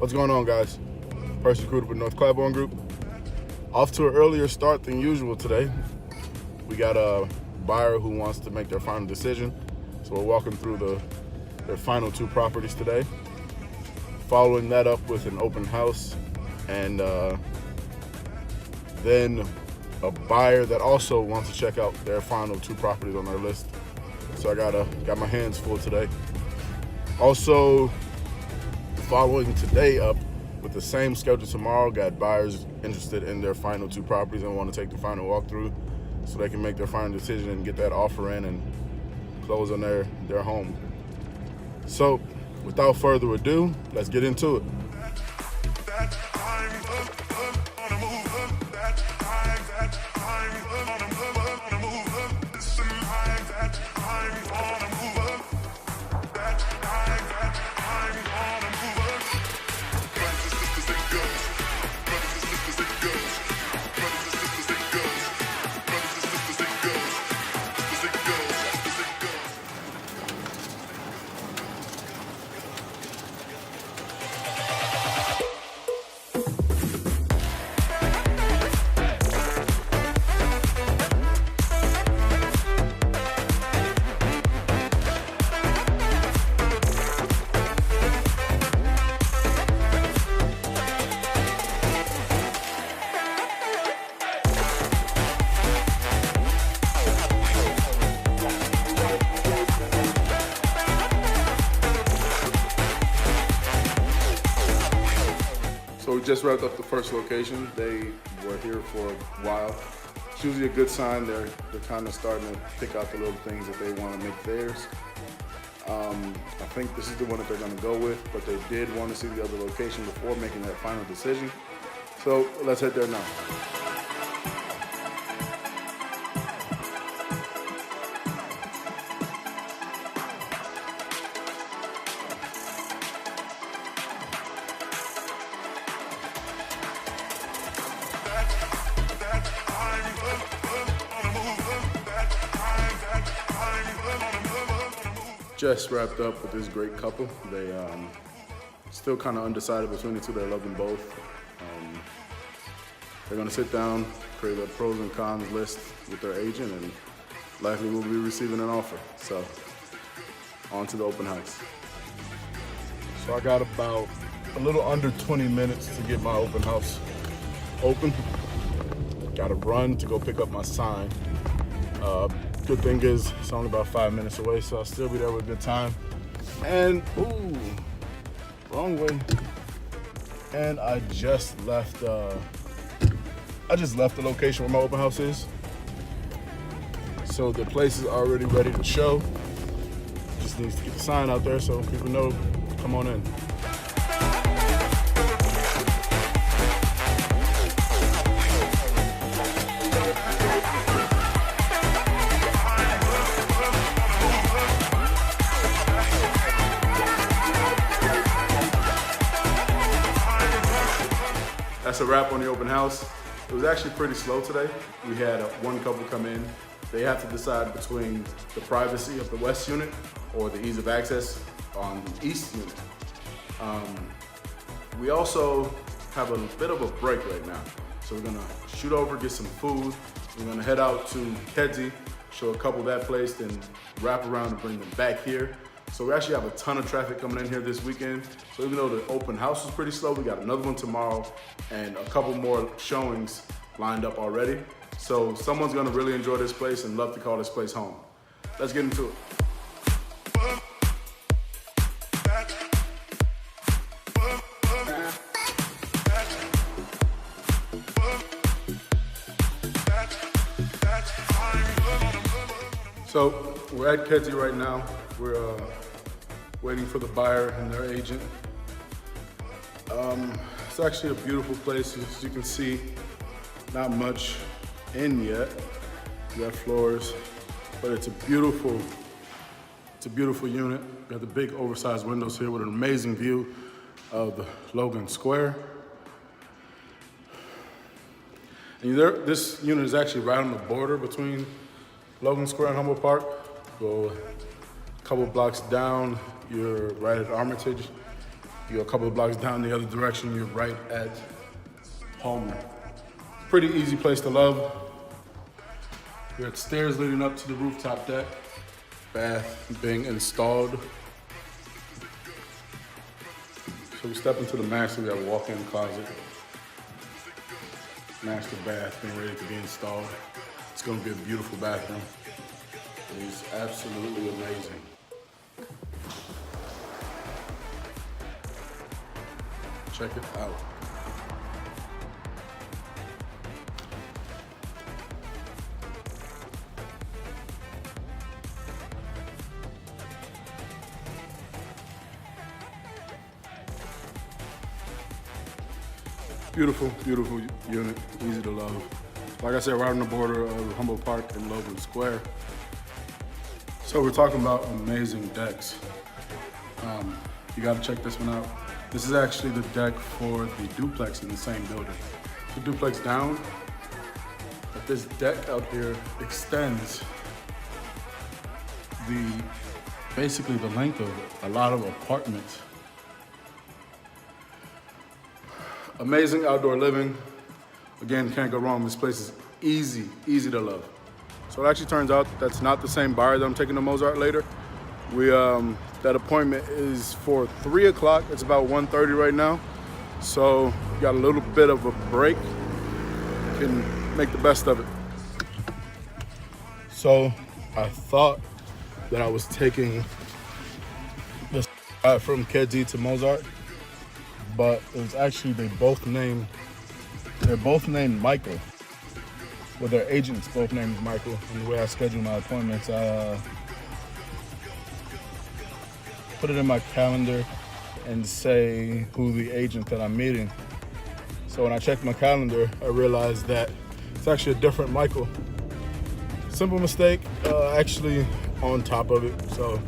What's going on, guys? First recruiter with North Clybourn Group. Off to an earlier start than usual today. We got a buyer who wants to make their final decision, so we're walking through their final two properties today. Following that up with an open house, and then a buyer that also wants to check out their final two properties on their list. So I got my hands full today. Also, following today up with the same schedule tomorrow, got buyers interested in their final two properties and want to take the final walkthrough so they can make their final decision and get that offer in and close on their home. So without further ado, let's get into it. So we just wrapped up the first location. They were here for a while. It's usually a good sign. They're kind of starting to pick out the little things that they want to make theirs. I think this is the one that they're going to go with, but they did want to see the other location before making that final decision. So let's head there now. Just wrapped up with this great couple. They still kind of undecided between the two. They love them both. They're gonna sit down, create a pros and cons list with their agent, and likely will be receiving an offer. So on to the open house. So I got about a little under 20 minutes to get my open house open. Gotta run to go pick up my sign. Good thing is it's only about 5 minutes away, so I'll still be there with a good time. And, ooh, wrong way. And I just left the location where my open house is. So the place is already ready to show. Just needs to get the sign out there so people know, come on in. That's a wrap on the open house. It was actually pretty slow today. We had one couple come in. They had to decide between the privacy of the west unit or the ease of access on the east unit. We also have a bit of a break right now. So we're gonna shoot over, get some food. We're gonna head out to Kedzie, show a couple that place, then wrap around and bring them back here. So we actually have a ton of traffic coming in here this weekend. So even though the open house was pretty slow, we got another one tomorrow and a couple more showings lined up already. So someone's gonna really enjoy this place and love to call this place home. Let's get into it. So we're at Kedzie right now. We're waiting for the buyer and their agent. It's actually a beautiful place. As you can see, not much in yet. You got floors, but it's a beautiful unit. You got the big oversized windows here with an amazing view of the Logan Square. And this unit is actually right on the border between Logan Square and Humboldt Park. Go a couple blocks down, you're right at Armitage. You're a couple of blocks down the other direction, you're right at Palmer. Pretty easy place to love. We're at stairs leading up to the rooftop deck. Bath being installed. So we step into the master, we have a walk-in closet. Master bath being ready to be installed. It's gonna be a beautiful bathroom. It is absolutely amazing. Check it out. Beautiful, beautiful unit, easy to love. Like I said, right on the border of Humboldt Park and Logan Square. So we're talking about amazing decks. You gotta check this one out. This is actually the deck for the duplex in the same building. The duplex down, but this deck out here extends basically the length of a lot of apartments. Amazing outdoor living. Again, can't go wrong. This place is easy, easy to love. So it actually turns out that's not the same buyer that I'm taking to Mozart later. That appointment is for 3 o'clock. It's about 1:30 right now. So we got a little bit of a break. Can make the best of it. So I thought that I was taking this from Kedzi to Mozart, but it was actually they're both named Michael. Well, their agents both named Michael. And the way I schedule my appointments, I put it in my calendar and say who the agent that I'm meeting. So when I checked my calendar, I realized that it's actually a different Michael. Simple mistake, actually on top of it. So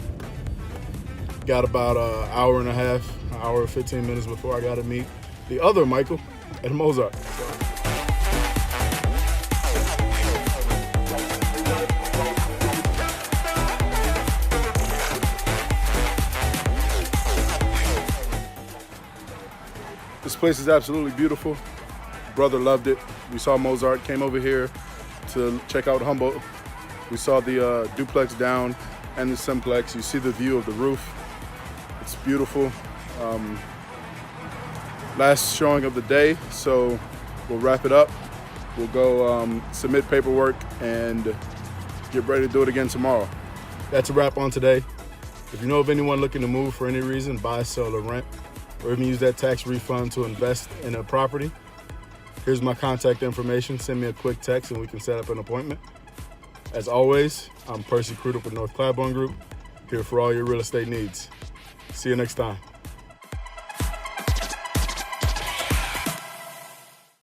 got about an hour and a half, an hour and 15 minutes before I got to meet the other Michael at Mozart. So. This place is absolutely beautiful. Brother loved it. We saw Mozart, came over here to check out Humboldt. We saw the duplex down and the simplex. You see the view of the roof. It's beautiful. Last showing of the day, so we'll wrap it up. We'll go submit paperwork and get ready to do it again tomorrow. That's a wrap on today. If you know of anyone looking to move for any reason, buy, sell, or rent, or even use that tax refund to invest in a property, here's my contact information. Send me a quick text and we can set up an appointment. As always, I'm Percy Crudup with North Clybourn Group, here for all your real estate needs. See you next time.